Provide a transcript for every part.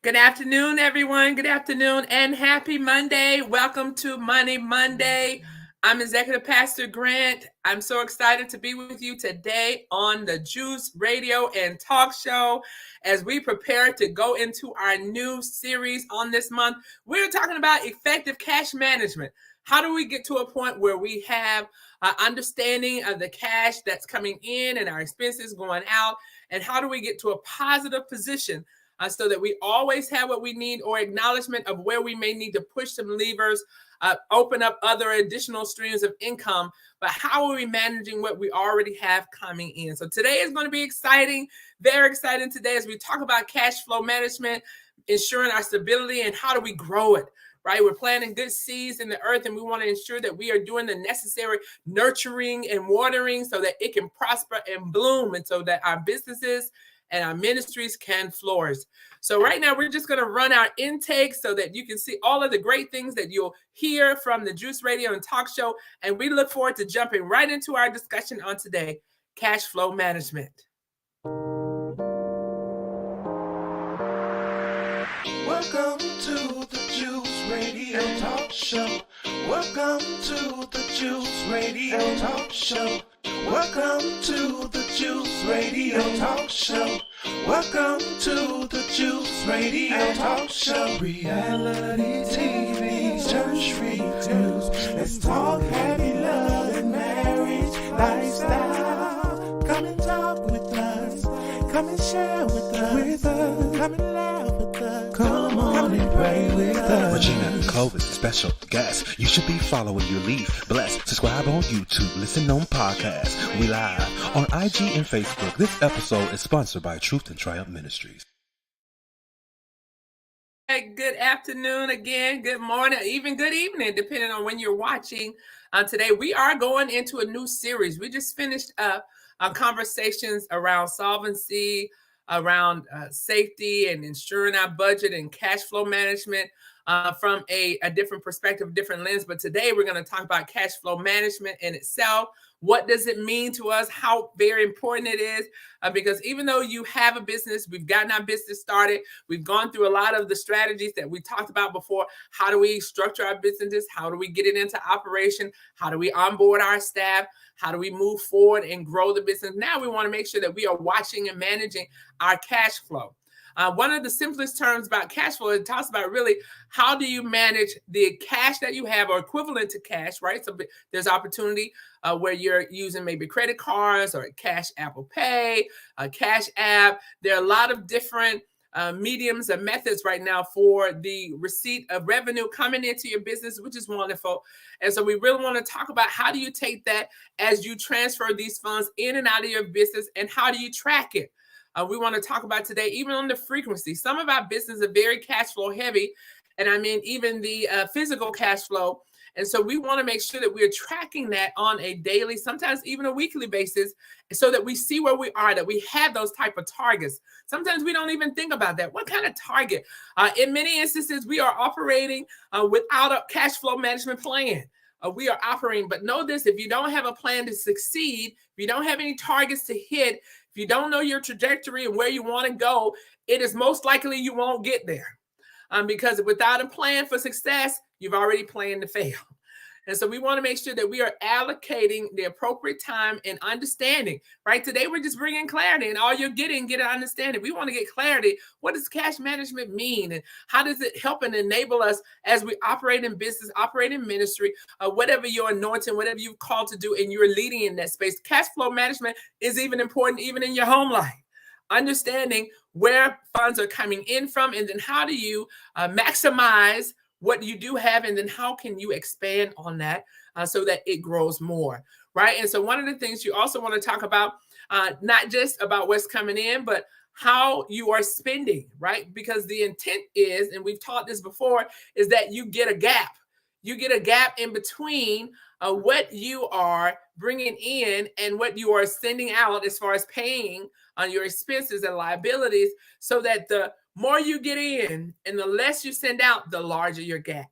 Good afternoon, everyone. Good afternoon and happy Monday. Welcome to Money Monday. I'm Executive Pastor Grant. I'm so excited to be with you today on the Juice Radio and Talk Show as we prepare to go into our new series on this month. We're talking about effective cash management. How do we get to a point where we have understanding of the cash that's coming in and our expenses going out? And how do we get to a positive position so that we always have what we need, or acknowledgement of where we may need to push some levers, open up other additional streams of income. But how are we managing what we already have coming in? So today is going to be exciting, very exciting today as we talk about cash flow management, ensuring our stability, and how do we grow it. Right, we're planting good seeds in the earth, and we want to ensure that we are doing the necessary nurturing and watering so that it can prosper and bloom, and so that our businesses and our ministries can flourish. So right now, we're just going to run our intake so that you can see all of the great things that you'll hear from the Juice Radio and Talk Show. And we look forward to jumping right into our discussion on today, cash flow management. Welcome to the Juice Radio Talk Show. Welcome to the Juice Radio Talk Show. Welcome to the Juice Radio Talk Show. Welcome to the Juice Radio Talk Show. Reality TV, church reviews. Let's talk happy love and marriage lifestyle. Come and talk with us. Come and share with us. Come and laugh with us. Come on and pray with us. Regina and Clovis, special guests. You should be following your lead. Bless. Subscribe on YouTube. Listen on podcasts. We live on IG and Facebook. This episode is sponsored by Truth and Triumph Ministries. Hey, good afternoon again. Good morning, even good evening, depending on when you're watching. Today, we are going into a new series. We just finished up conversations around solvency, around safety and ensuring our budget and cash flow management from a different perspective, different lens. But today we're going to talk about cash flow management in itself. What does it mean to us? How very important it is? Because even though you have a business, we've gotten our business started, we've gone through a lot of the strategies that we talked about before. How do we structure our businesses? How do we get it into operation? How do we onboard our staff? How do we move forward and grow the business? Now we want to make sure that we are watching and managing our cash flow. One of the simplest terms about cash flow, it talks about really how do you manage the cash that you have or equivalent to cash, right? So there's opportunity where you're using maybe credit cards or Cash Apple Pay, Cash App. There are a lot of different mediums and methods right now for the receipt of revenue coming into your business, which is wonderful. And so we really want to talk about how do you take that as you transfer these funds in and out of your business, and how do you track it? We want to talk about today, even on the frequency. Some of our business are very cash flow heavy, and I mean even the physical cash flow. And so we want to make sure that we're tracking that on a daily, sometimes even a weekly basis, so that we see where we are, that we have those type of targets. Sometimes we don't even think about that. What kind of target? In many instances, we are operating without a cash flow management plan. We are operating, but know this: if you don't have a plan to succeed, if you don't have any targets to hit, if you don't know your trajectory and where you want to go, it is most likely you won't get there. Because without a plan for success, you've already planned to fail. And so we want to make sure that we are allocating the appropriate time and understanding, right? Today, we're just bringing clarity, and all you're getting, get an understanding. We want to get clarity. What does cash management mean? And how does it help and enable us as we operate in business, operate in ministry, whatever your anointing, whatever you've called to do, and you're leading in that space? Cash flow management is even important, even in your home life. Understanding where funds are coming in from, and then how do you maximize what you do have, and then how can you expand on that so that it grows more, right? And so one of the things you also want to talk about, not just about what's coming in, but how you are spending, right? Because the intent is, and we've taught this before, is that you get a gap. You get a gap in between what you are bringing in and what you are sending out as far as paying on your expenses and liabilities, so that the more you get in and the less you send out, the larger your gap.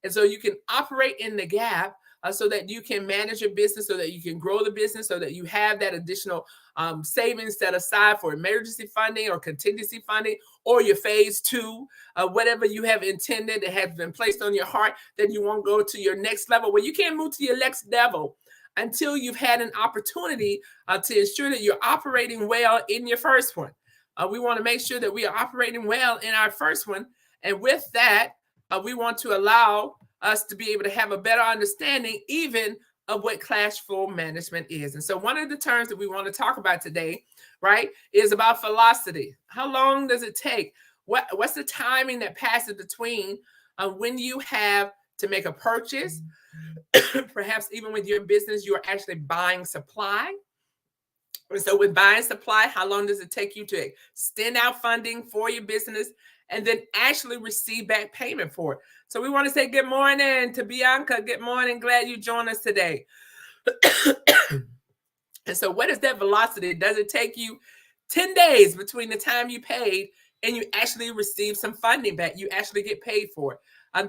And so you can operate in the gap so that you can manage your business, so that you can grow the business, so that you have that additional savings set aside for emergency funding or contingency funding or your phase two, whatever you have intended that has been placed on your heart that you want to go to your next level. Well, you can't move to your next level until you've had an opportunity to ensure that you're operating well in your first one. We want to make sure that we are operating well in our first one. And with that, we want to allow us to be able to have a better understanding even of what cash flow management is. And so one of the terms that we want to talk about today, right, is about velocity. How long does it take? What's the timing that passes between when you have to make a purchase? Perhaps even with your business, you are actually buying supply. And so with buying supply, how long does it take you to extend out funding for your business and then actually receive back payment for it? So we want to say good morning to Bianca. Good morning. Glad you joined us today. And so what is that velocity? Does it take you 10 days between the time you paid and you actually receive some funding back? You actually get paid for it.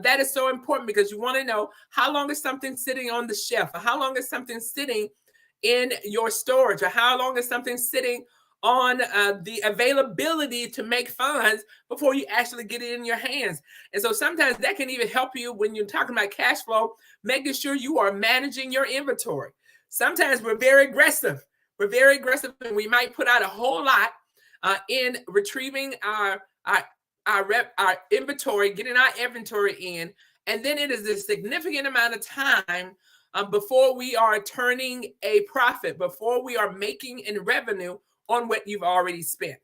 That is so important because you want to know how long is something sitting on the shelf, or how long is something sitting in your storage, or how long is something sitting on the availability to make funds before you actually get it in your hands. And so sometimes that can even help you when you're talking about cash flow, making sure you are managing your inventory. Sometimes we're very aggressive. We're very aggressive, and we might put out a whole lot in retrieving our inventory, getting our inventory in, and then it is a significant amount of time before we are turning a profit, before we are making in revenue on what you've already spent.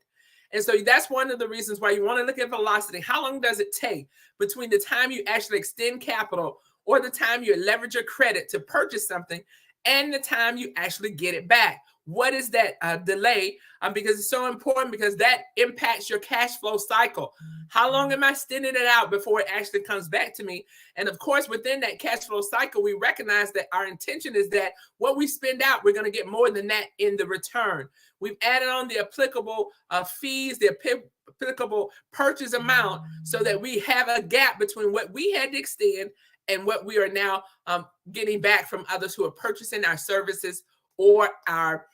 And so that's one of the reasons why you want to look at velocity. How long does it take between the time you actually extend capital or the time you leverage your credit to purchase something and the time you actually get it back? What is that delay? Because it's so important, because that impacts your cash flow cycle. How long am I extending it out before it actually comes back to me? And of course, within that cash flow cycle, we recognize that our intention is that what we spend out, we're going to get more than that in the return. We've added on the applicable fees, the applicable purchase amount, so that we have a gap between what we had to extend and what we are now getting back from others who are purchasing our services or our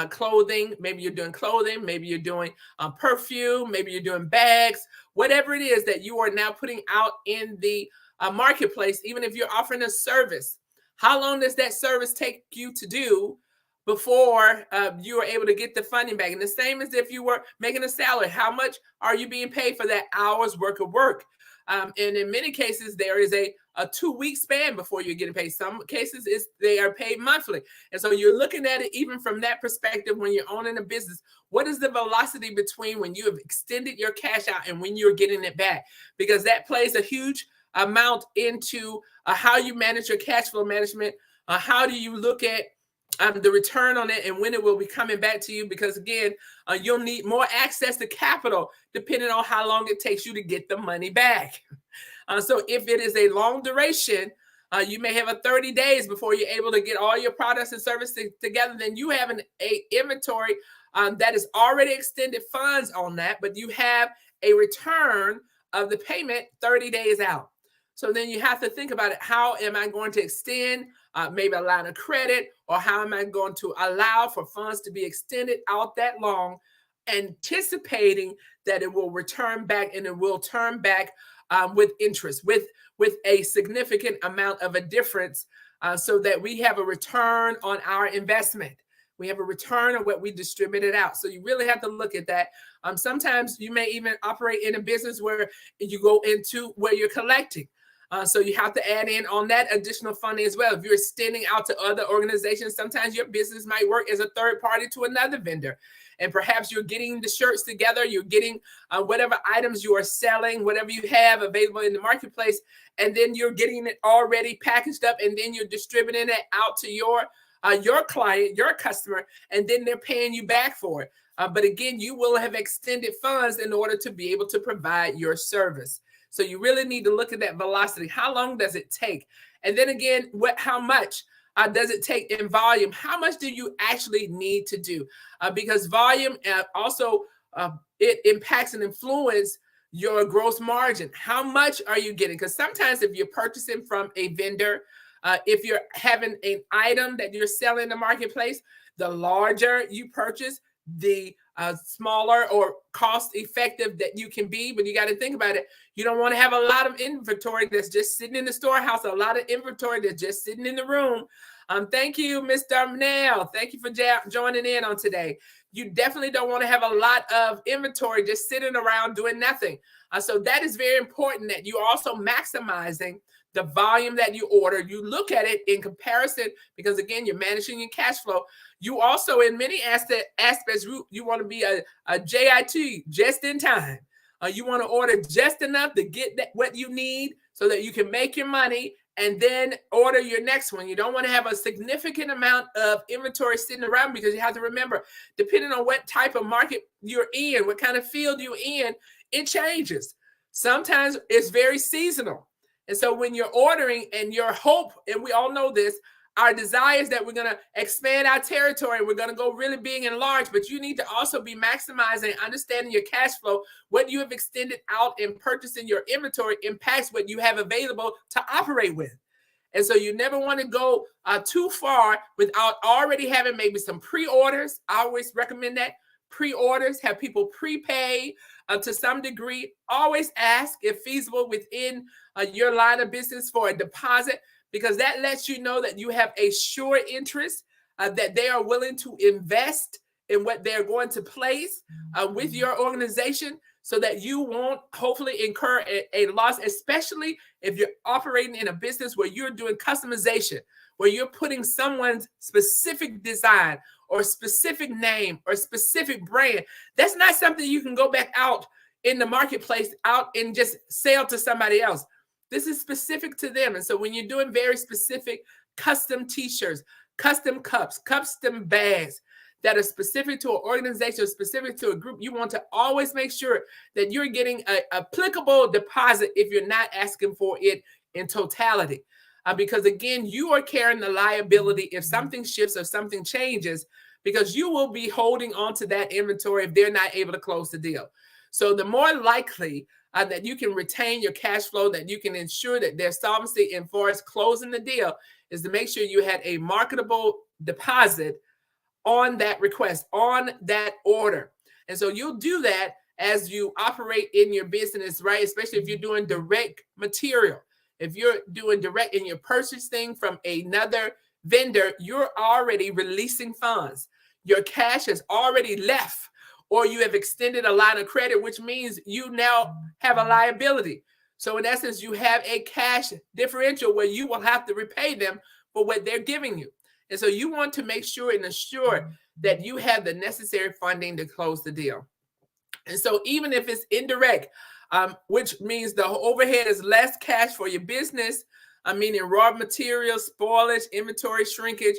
clothing. Maybe you're doing clothing, maybe you're doing perfume, maybe you're doing bags, whatever it is that you are now putting out in the marketplace. Even if you're offering a service, how long does that service take you to do before you are able to get the funding back? And the same as if you were making a salary, how much are you being paid for that hour's worth of work? And in many cases, there is a 2-week span before you're getting paid. Some cases they are paid monthly. And so you're looking at it even from that perspective when you're owning a business. What is the velocity between when you have extended your cash out and when you're getting it back? Because that plays a huge amount into how you manage your cash flow management. How do you look at the return on it and when it will be coming back to you? Because again, you'll need more access to capital depending on how long it takes you to get the money back. So if it is a long duration, you may have 30 days before you're able to get all your products and services together. Then you have an inventory that is already extended funds on that, but you have a return of the payment 30 days out. So then you have to think about it. How am I going to extend maybe a line of credit, or how am I going to allow for funds to be extended out that long, anticipating that it will return back, and it will turn back with interest, with a significant amount of a difference, so that we have a return on our investment. We have a return on what we distributed out. So you really have to look at that. Sometimes you may even operate in a business where you go into where you're collecting. So you have to add in on that additional funding as well. If you're extending out to other organizations, sometimes your business might work as a third party to another vendor. And perhaps you're getting the shirts together, you're getting whatever items you are selling, whatever you have available in the marketplace, and then you're getting it already packaged up, and then you're distributing it out to your client, your customer, and then they're paying you back for it. But again, you will have extended funds in order to be able to provide your service. So you really need to look at that velocity. How long does it take? And then again, how much does it take in volume? How much do you actually need to do? Because volume also, it impacts and influences your gross margin. How much are you getting? Because sometimes if you're purchasing from a vendor, If you're having an item that you're selling in the marketplace, the larger you purchase, the smaller or cost effective that you can be. But you got to think about it. You don't want to have a lot of inventory that's just sitting in the storehouse, a lot of inventory that's just sitting in the room. Thank you, Mr. Darnell. Thank you for joining in on today. You definitely don't want to have a lot of inventory just sitting around doing nothing. So that is very important, that you also maximizing the volume that you order. You look at it in comparison, because again, you're managing your cash flow. You also, in many aspects, you want to be a JIT, just in time. You want to order just enough to get what you need so that you can make your money and then order your next one. You don't want to have a significant amount of inventory sitting around, because you have to remember, depending on what type of market you're in, what kind of field you're in, it changes. Sometimes it's very seasonal. And so when you're ordering, and your hope, and we all know this, our desire is that we're going to expand our territory. We're going to go really big and large, but you need to also be maximizing, understanding your cash flow. What you have extended out and purchasing your inventory impacts what you have available to operate with. And so you never want to go too far without already having maybe some pre-orders. I always recommend that. Pre-orders, have people prepay to some degree. Always ask, if feasible, within your line of business for a deposit, because that lets you know that you have a sure interest, that they are willing to invest in what they're going to place with your organization, so that you won't hopefully incur a loss, especially if you're operating in a business where you're doing customization, where you're putting someone's specific design or specific name or specific brand. That's not something you can go back out in the marketplace out and just sell to somebody else. This is specific to them. And so when you're doing very specific custom t-shirts, custom cups, custom bags that are specific to an organization, specific to a group, you want to always make sure that you're getting an applicable deposit if you're not asking for it in totality. Because again, you are carrying the liability if something shifts or something changes, because you will be holding on to that inventory if they're not able to close the deal. So the more likely that you can retain your cash flow, that you can ensure that there's solvency in far as closing the deal, is to make sure you had a marketable deposit on that request, on that order. And so you'll do that as you operate in your business, right? Especially if you're doing direct material. If you're doing direct and you're purchasing from another vendor, you're already releasing funds. Your cash has already left, or you have extended a line of credit, which means you now have a liability. So in essence, you have a cash differential where you will have to repay them for what they're giving you. And so you want to make sure and assure that you have the necessary funding to close the deal. And so even if it's indirect, which means the overhead is less cash for your business, meaning raw materials, spoilage, inventory shrinkage,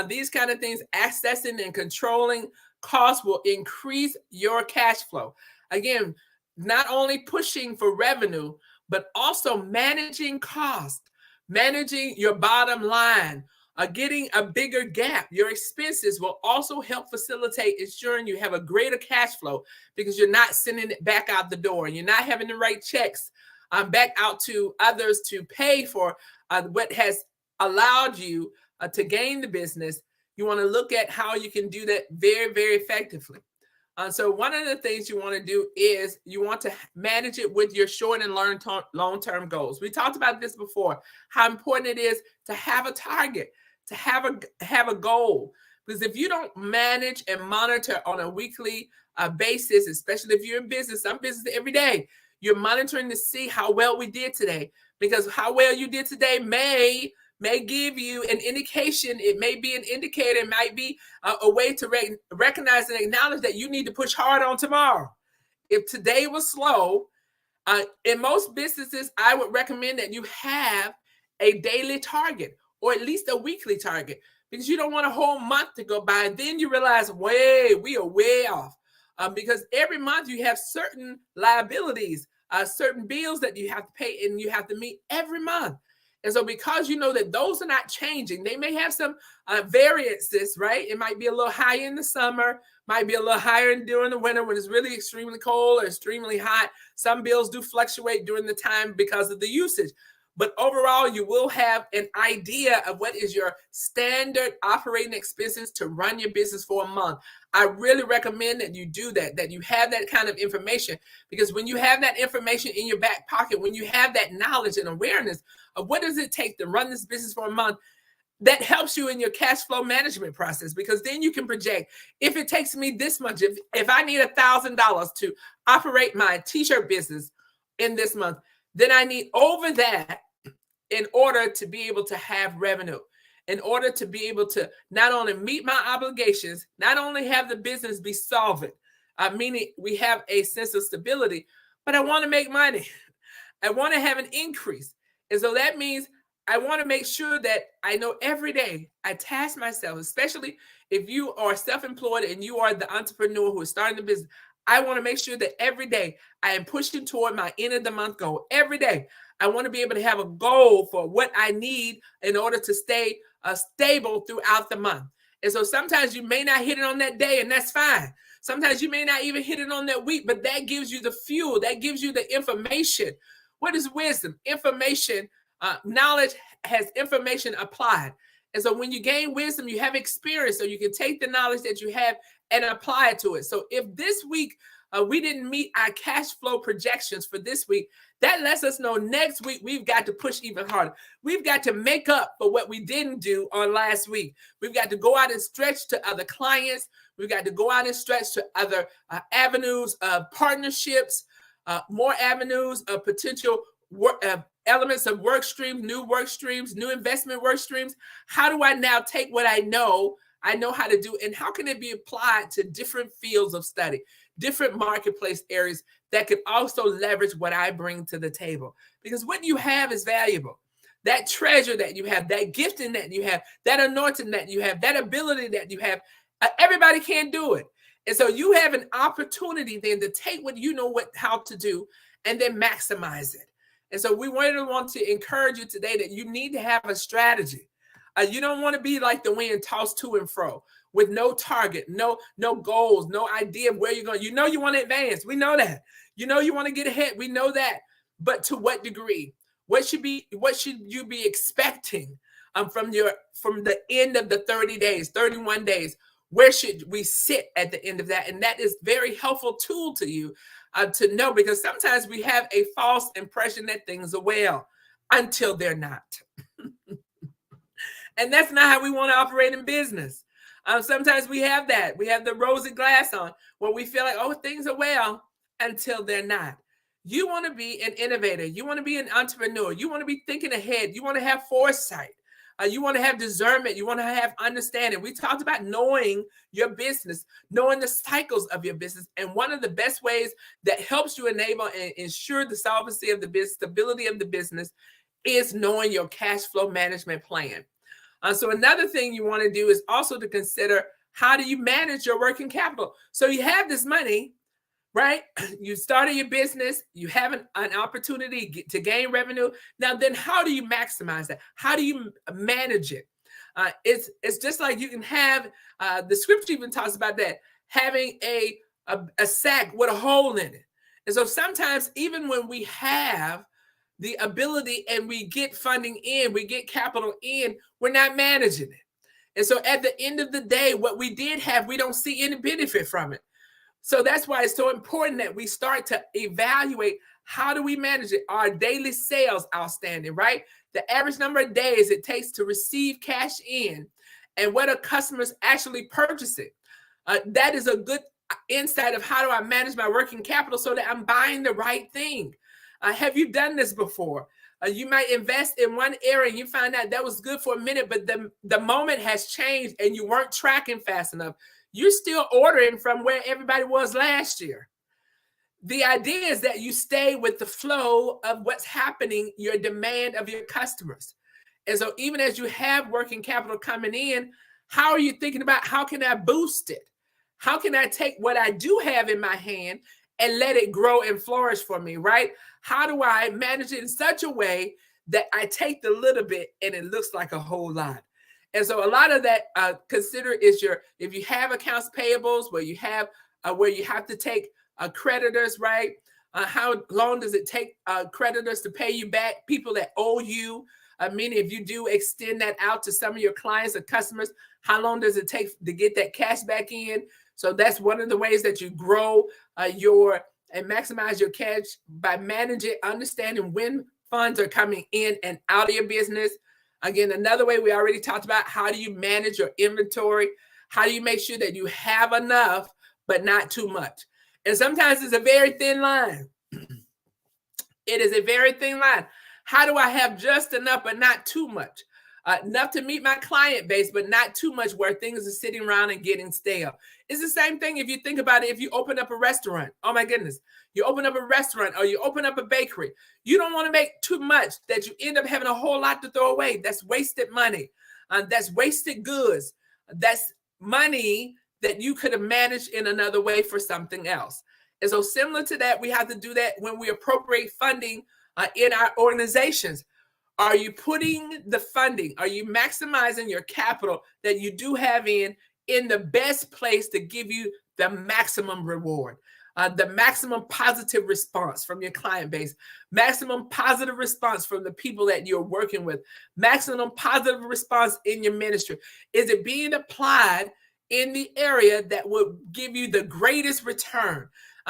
these kind of things, accessing and controlling costs will increase your cash flow. Again, not only pushing for revenue, but also managing cost, managing your bottom line, getting a bigger gap. Your expenses will also help facilitate ensuring you have a greater cash flow, because you're not sending it back out the door. You're not having to write checks back out to others to pay for what has allowed you to gain the business. You want to look at how you can do that very, very effectively. So one of the things you want to do is you want to manage it with your short and long-term goals. We talked about this before, how important it is to have a target, to have a goal. Because if you don't manage and monitor on a weekly basis, especially if you're in business, I'm business every day, you're monitoring to see how well we did today. Because how well you did today may give you an indication. It may be an indicator. It might be a way to recognize and acknowledge that you need to push hard on tomorrow. If today was slow, in most businesses, I would recommend that you have a daily target or at least a weekly target, because you don't want a whole month to go by and then you realize, we are way off. Because every month you have certain liabilities, certain bills that you have to pay and you have to meet every month. And so because you know that those are not changing, they may have some variances, right? It might be a little higher in the summer, might be a little higher during the winter when it's really extremely cold or extremely hot. Some bills do fluctuate during the time because of the usage. But overall, you will have an idea of what is your standard operating expenses to run your business for a month. I really recommend that you do that you have that kind of information, because when you have that information in your back pocket, when you have that knowledge and awareness of what does it take to run this business for a month, that helps you in your cash flow management process, because then you can project, if it takes me this much, if I need $1,000 to operate my t-shirt business in this month, then I need over that in order to be able to have revenue, in order to be able to not only meet my obligations, not only have the business be solvent, meaning we have a sense of stability, but I want to make money. I want to have an increase. And so that means I want to make sure that I know every day I task myself, especially if you are self-employed and you are the entrepreneur who is starting the business. I want to make sure that every day I am pushing toward my end of the month goal. Every day I want to be able to have a goal for what I need in order to stay stable throughout the month. And so sometimes you may not hit it on that day, and that's fine. Sometimes you may not even hit it on that week, but that gives you the fuel. That gives you the information. What is wisdom? Information. Knowledge has information applied. And so when you gain wisdom, you have experience, so you can take the knowledge that you have and apply it to it. So if this week we didn't meet our cash flow projections for this week, that lets us know next week we've got to push even harder. We've got to make up for what we didn't do on last week. We've got to go out and stretch to other clients. We've got to go out and stretch to other avenues of partnerships, more avenues of potential work, elements of work streams, new investment work streams. How do I now take what I know how to do, and how can it be applied to different fields of study, different marketplace areas that could also leverage what I bring to the table? Because what you have is valuable. That treasure that you have, that gifting that you have, that anointing that you have, that ability that you have, everybody can't do it. And so you have an opportunity then to take what you know how to do and then maximize it. And so we want to encourage you today that you need to have a strategy. You don't want to be like the wind, tossed to and fro with no target, no goals, no idea of where you're going. You know you want to advance. We know that. You know you want to get ahead. We know that. But to what degree? What should you be expecting from the end of the 30 days, 31 days? Where should we sit at the end of that? And that is very helpful tool to you to know, because sometimes we have a false impression that things are well until they're not. And that's not how we want to operate in business. Sometimes we have that. We have the rosy glass on where we feel like, oh, things are well until they're not. You want to be an innovator. You want to be an entrepreneur. You want to be thinking ahead. You want to have foresight. You want to have discernment. You want to have understanding. We talked about knowing your business, knowing the cycles of your business. And one of the best ways that helps you enable and ensure the solvency of the business, stability of the business, is knowing your cash flow management plan. So another thing you want to do is also to consider, how do you manage your working capital? So you have this money, right? You started your business, you have an opportunity to gain revenue. Now, then how do you maximize that? How do you manage it? It's just like you can have, the scripture even talks about that, having a sack with a hole in it. And so sometimes even when we have the ability and we get funding in, we get capital in, we're not managing it. And so at the end of the day, what we did have, we don't see any benefit from it. So that's why it's so important that we start to evaluate, how do we manage it? Our daily sales outstanding, right? The average number of days it takes to receive cash in, and what are customers actually purchasing. That is a good insight of how do I manage my working capital so that I'm buying the right thing. Have you done this before? You might invest in one area and you find out that was good for a minute, but the moment has changed and you weren't tracking fast enough. You're still ordering from where everybody was last year. The idea is that you stay with the flow of what's happening, your demand of your customers. And so even as you have working capital coming in, how are you thinking about, how can I boost it? How can I take what I do have in my hand and let it grow and flourish for me, right? How do I manage it in such a way that I take the little bit and it looks like a whole lot? And so a lot of that consider is if you have accounts payables where you have to take creditors, right? How long does it take creditors to pay you back? People that owe you. Meaning, if you do extend that out to some of your clients or customers, how long does it take to get that cash back in? So that's one of the ways that you grow and maximize your cash by managing, understanding when funds are coming in and out of your business. Again, another way we already talked about, how do you manage your inventory? How do you make sure that you have enough, but not too much? And sometimes it's a very thin line. It is a very thin line. How do I have just enough, but not too much? Enough to meet my client base, but not too much where things are sitting around and getting stale. It's the same thing if you think about it. If you open up a restaurant, oh my goodness, you open up a restaurant or you open up a bakery, you don't want to make too much that you end up having a whole lot to throw away. That's wasted money. That's wasted goods. That's money that you could have managed in another way for something else. And so similar to that, we have to do that when we appropriate funding in our organizations. Are you putting the funding? Are you maximizing your capital that you do have in the best place to give you the maximum reward, the maximum positive response from your client base, maximum positive response from the people that you're working with, maximum positive response in your ministry? Is it being applied in the area that will give you the greatest return?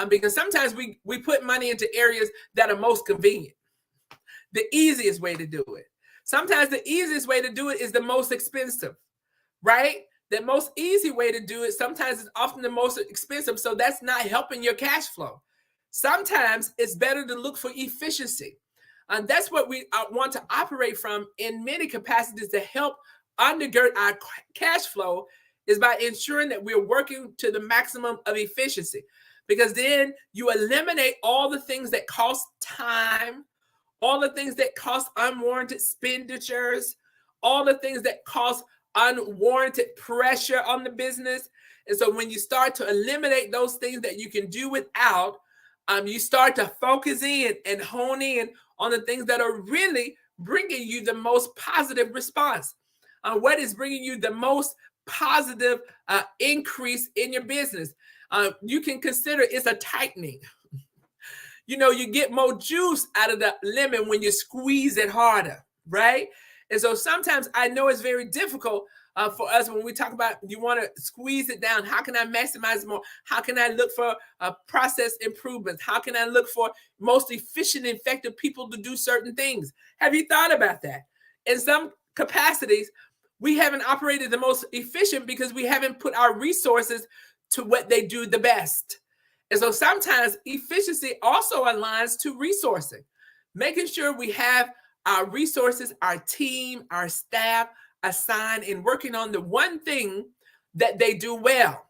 Because sometimes we put money into areas that are most convenient. The easiest way to do it. Sometimes the easiest way to do it is the most expensive, right? The most easy way to do it sometimes is often the most expensive. So that's not helping your cash flow. Sometimes it's better to look for efficiency. And that's what we want to operate from in many capacities to help undergird our cash flow, is by ensuring that we're working to the maximum of efficiency. Because then you eliminate all the things that cost time, all the things that cost unwarranted expenditures, all the things that cause unwarranted pressure on the business. And so when you start to eliminate those things that you can do without, you start to focus in and hone in on the things that are really bringing you the most positive response. What is bringing you the most positive increase in your business? You can consider it's a tightening. You know, you get more juice out of the lemon when you squeeze it harder, right? And so sometimes I know it's very difficult for us when we talk about you want to squeeze it down. How can I maximize more? How can I look for process improvements? How can I look for most efficient, effective people to do certain things? Have you thought about that? In some capacities, we haven't operated the most efficient because we haven't put our resources to what they do the best. And so sometimes efficiency also aligns to resourcing, making sure we have our resources, our team, our staff assigned and working on the one thing that they do well.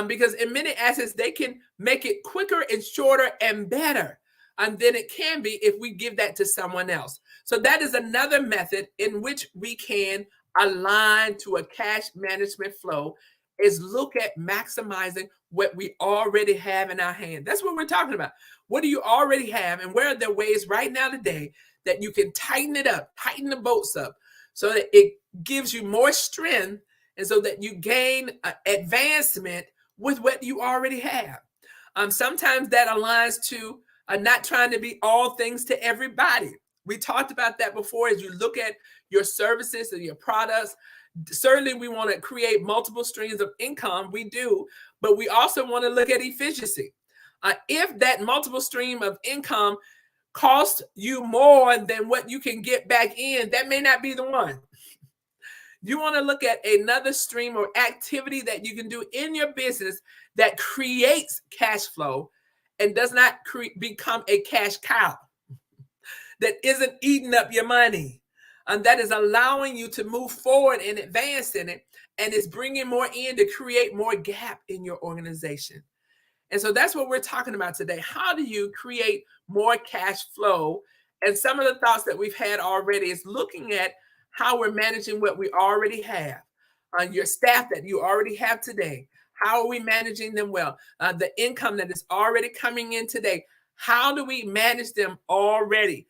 Because in many assets, they can make it quicker and shorter and better than it can be if we give that to someone else. So that is another method in which we can align to a cash management flow, is look at maximizing what we already have in our hand. That's what we're talking about. What do you already have, and where are there ways right now today that you can tighten it up, tighten the bolts up, so that it gives you more strength and so that you gain advancement with what you already have. Sometimes that aligns to not trying to be all things to everybody. We talked about that before. As you look at your services and your products, certainly we want to create multiple streams of income. We do, but we also want to look at efficiency. If that multiple stream of income costs you more than what you can get back in, that may not be the one. You want to look at another stream or activity that you can do in your business that creates cash flow and does not become a cash cow that isn't eating up your money, and that is allowing you to move forward and advance in it, and is bringing more in to create more gap in your organization. And so that's what we're talking about today. How do you create more cash flow? And some of the thoughts that we've had already is looking at how we're managing what we already have. Your staff that you already have today, how are we managing them well? The income that is already coming in today, how do we manage them already?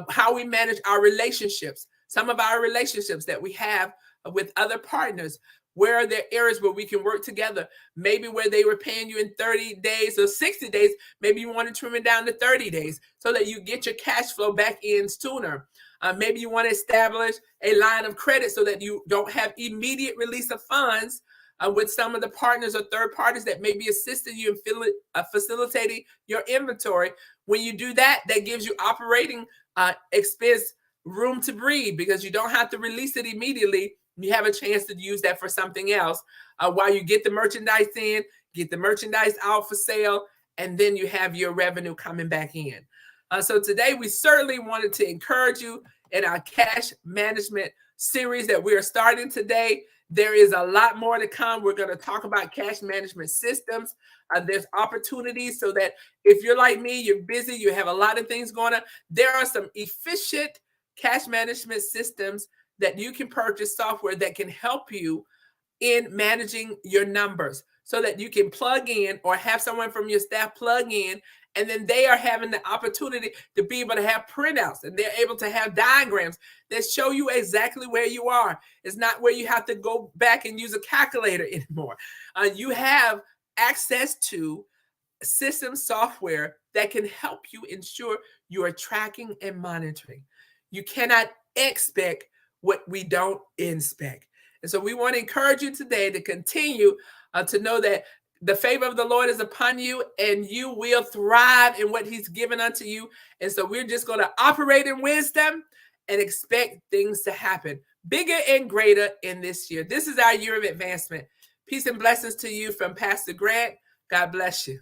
How we manage our relationships. Some of our relationships that we have with other partners, Where are there areas where we can work together? Maybe where they were paying you in 30 days or 60 days, maybe you want to trim it down to 30 days so that you get your cash flow back in sooner. Maybe you want to establish a line of credit so that you don't have immediate release of funds with some of the partners or third parties that may be assisting you in facilitating your inventory. When you do that, that gives you operating expense room to breathe because you don't have to release it immediately. You have a chance to use that for something else while you get the merchandise in, get the merchandise out for sale, and then you have your revenue coming back in. So today we certainly wanted to encourage you in our cash management series that we are starting today. There is a lot more to come. We're going to talk about cash management systems. There's opportunities so that if you're like me, you're busy, you have a lot of things going on. There are some efficient cash management systems that you can purchase, software that can help you in managing your numbers so that you can plug in or have someone from your staff plug in, and then they are having the opportunity to be able to have printouts and they're able to have diagrams that show you exactly where you are. It's not where you have to go back and use a calculator anymore. You have access to system software that can help you ensure you are tracking and monitoring. You cannot expect what we don't inspect. And so we want to encourage you today to continue to know that the favor of the Lord is upon you and you will thrive in what he's given unto you. And so we're just going to operate in wisdom and expect things to happen bigger and greater in this year. This is our year of advancement. Peace and blessings to you from Pastor Grant. God bless you.